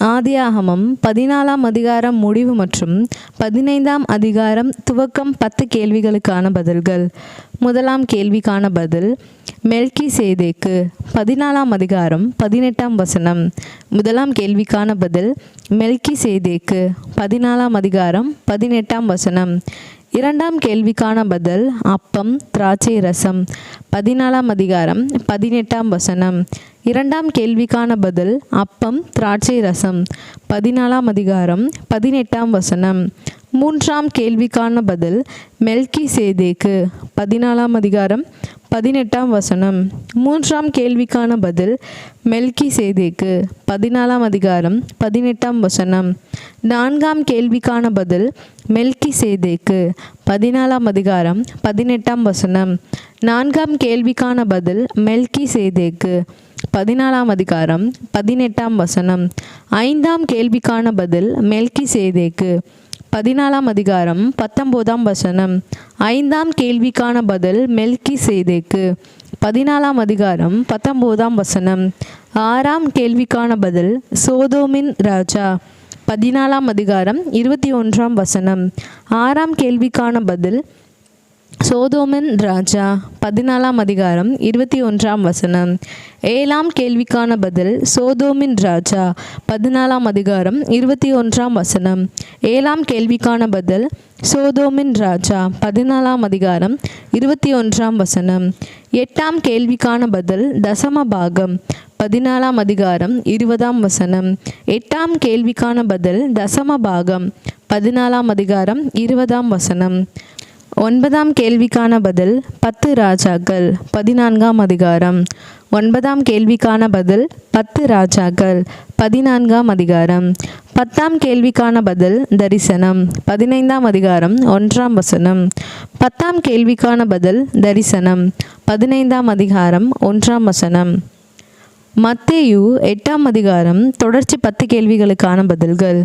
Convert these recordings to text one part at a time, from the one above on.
ஆதியாகமம் 14ஆம் அதிகாரம் முடிவு மற்றும் 15ஆம் அதிகாரம் துவக்கம் 10 கேள்விகளுக்கான பதில்கள். முதலாம் கேள்விக்கான பதில் மெல்கிசேதேக்கு. 14ஆம் அதிகாரம் 18ஆம் வசனம். முதலாம் கேள்விக்கான பதில் மெல்கிசேதேக்கு. 14ஆம் அதிகாரம் 18ஆம் வசனம். இரண்டாம் கேள்விக்கான பதில் அப்பம் திராட்சை ரசம். 14ஆம் அதிகாரம் 18ஆம் வசனம். இரண்டாம் கேள்விக்கான பதில் அப்பம் திராட்சை ரசம். 14ஆம் அதிகாரம் 18ஆம் வசனம். மூன்றாம் கேள்விக்கான பதில் மெல்கிசேதேக்கு. 14ஆம் அதிகாரம் 18ஆம் வசனம். மூன்றாம் கேள்விக்கான பதில் மெல்கிசேதேக்கு. 14ஆம் அதிகாரம் 18ஆம் வசனம். நான்காம் கேள்விக்கான பதில் மெல்கிசேதேக்கு. 14ஆம் அதிகாரம் 18ஆம் வசனம். நான்காம் கேள்விக்கான பதில் மெல்கிசேதேக்கு. 14ஆம் அதிகாரம் 18ஆம் வசனம். ஐந்தாம் கேள்விக்கான பதில் மெல்கிசேதேக்கு. 14ஆம் அதிகாரம் 19ஆம் வசனம். ஐந்தாம் கேள்விக்கான பதில் மெல்கிசேதேக்கு. 14ஆம் அதிகாரம் 19ஆம் வசனம். ஆறாம் கேள்விக்கான பதில் சோதோமின் ராஜா. 14ஆம் அதிகாரம் 21ஆம் வசனம். ஆறாம் கேள்விக்கான பதில் சோதோமின் ராஜா. 14ஆம் அதிகாரம் 21ஆம் வசனம். ஏழாம் கேள்விக்கான பதில் சோதோமின் ராஜா. 14ஆம் அதிகாரம் 21ஆம் வசனம். ஏழாம் கேள்விக்கான பதில் சோதோமின் ராஜா. 14ஆம் அதிகாரம் 21ஆம் வசனம். எட்டாம் கேள்விக்கான பதில் தசம பாகம். 14ஆம் அதிகாரம் 20ஆம் வசனம். எட்டாம் கேள்விக்கான பதில் தசம பாகம். 14ஆம் அதிகாரம் 20ஆம் வசனம். ஒன்பதாம் கேள்விக்கான பதில் 10 ராஜாக்கள். 14ஆம் அதிகாரம். ஒன்பதாம் கேள்விக்கான பதில் 10 ராஜாக்கள். 14ஆம் அதிகாரம். பத்தாம் கேள்விக்கான பதில் தரிசனம். 15ஆம் அதிகாரம் 1ஆம் வசனம். பத்தாம் கேள்விக்கான பதில் தரிசனம். 15ஆம் அதிகாரம் 1ஆம் வசனம். மத்தேயு 8ஆம் அதிகாரம் தொடர்ச்சி 10 கேள்விகளுக்கான பதில்கள்.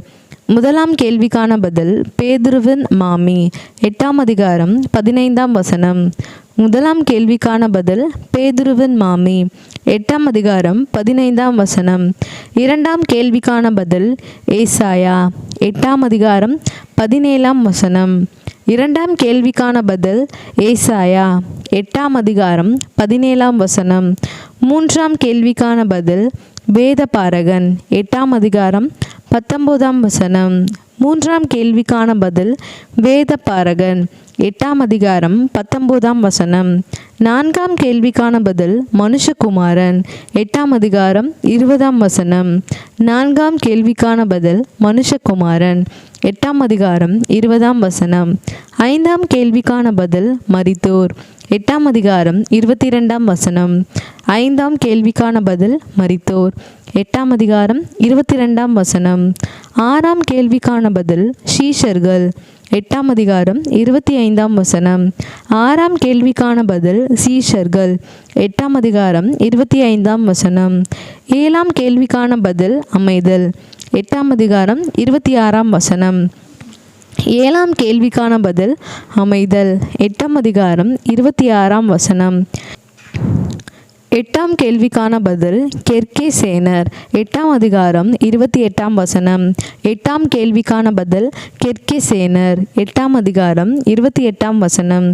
முதலாம் கேள்விக்கான பதில் பேதுருவின் மாமி. 8ஆம் அதிகாரம் 15ஆம் வசனம். முதலாம் கேள்விக்கான பதில் பேதுருவின் மாமி. 8ஆம் அதிகாரம் 15ஆம் வசனம். இரண்டாம் கேள்விக்கான பதில் ஏசாயா. 8ஆம் அதிகாரம் 17ஆம் வசனம். இரண்டாம் கேள்விக்கான பதில் ஏசாயா. 8ஆம் அதிகாரம் 17ஆம் வசனம். மூன்றாம் கேள்விக்கான பதில் வேதபாரகன். 8ஆம் அதிகாரம் 19ஆம் வசனம். மூன்றாம் கேள்விக்கான பதில் வேதபாரகன். 8ஆம் அதிகாரம் 19ஆம் வசனம். நான்காம் கேள்விக்கான பதில் மனுஷகுமாரன். 8ஆம் அதிகாரம் 20ஆம் வசனம். நான்காம் கேள்விக்கான பதில் மனுஷகுமாரன். 8ஆம் அதிகாரம் 20ஆம் வசனம். ஐந்தாம் கேள்விக்கான பதில் மரித்தோர். 8ஆம் அதிகாரம் 22ஆம் வசனம். ஐந்தாம் கேள்விக்கான பதில் மரித்தோர். 8ஆம் அதிகாரம் 22ஆம் வசனம். ஆறாம் கேள்விக்கான பதில் சீஷர்கள். 8ஆம் அதிகாரம் 25ஆம் வசனம். ஆறாம் கேள்விக்கான பதில் சீஷர்கள். 8ஆம் அதிகாரம் 25ஆம் வசனம். ஏழாம் கேள்விக்கான பதில் அமைதல். 8ஆம் அதிகாரம் 26ஆம் வசனம். ஏழாம் கேள்விக்கான பதில் அமைதல். 8ஆம் அதிகாரம் 26ஆம் வசனம். எட்டாம் கேள்விக்கான பதில் கெர்கேசேனர். 8ஆம் அதிகாரம் 28ஆம் வசனம். எட்டாம் கேள்விக்கான பதில் கெர்கேசேனர். 8ஆம் அதிகாரம் 28ஆம் வசனம்.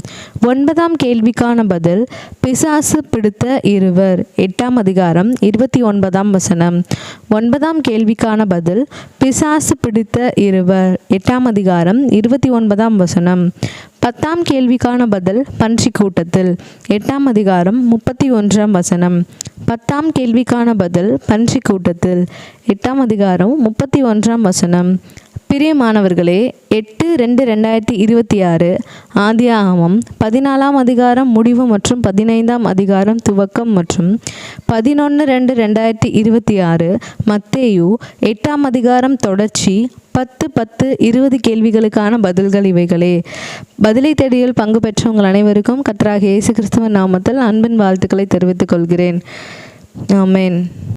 ஒன்பதாம் கேள்விக்கான பதில் பிசாசு பிடித்த இருவர். 8ஆம் அதிகாரம் 29ஆம் வசனம். ஒன்பதாம் கேள்விக்கான பதில் பிசாசு பிடித்த இருவர். 8ஆம் அதிகாரம் 29ஆம் வசனம். பத்தாம் கேள்விக்கான பதில் பன்றி கூட்டத்தில். 8ஆம் அதிகாரம் 31ஆம் வசனம். பத்தாம் கேள்விக்கான பதில் பன்றி கூட்டத்தில். 8ஆம் அதிகாரம் 31ஆம் வசனம். பிரியமானவர்களே, 8/2/2026 ஆதியாகமம் 14ஆம் அதிகாரம் முடிவு மற்றும் 15ஆம் அதிகாரம் துவக்கம் மற்றும் 11/2/2026 மத்தேயு 8ஆம் அதிகாரம் தொடர்ச்சி 10-10-20 கேள்விகளுக்கான பதில்கள் இவைகளே. பதிலை தேடியில் பங்கு பெற்ற உங்கள் அனைவருக்கும் கர்த்தராகிய இயேசு கிறிஸ்துவின் நாமத்தில் அன்பின் வாழ்த்துக்களை தெரிவித்துக் கொள்கிறேன். ஆமென்.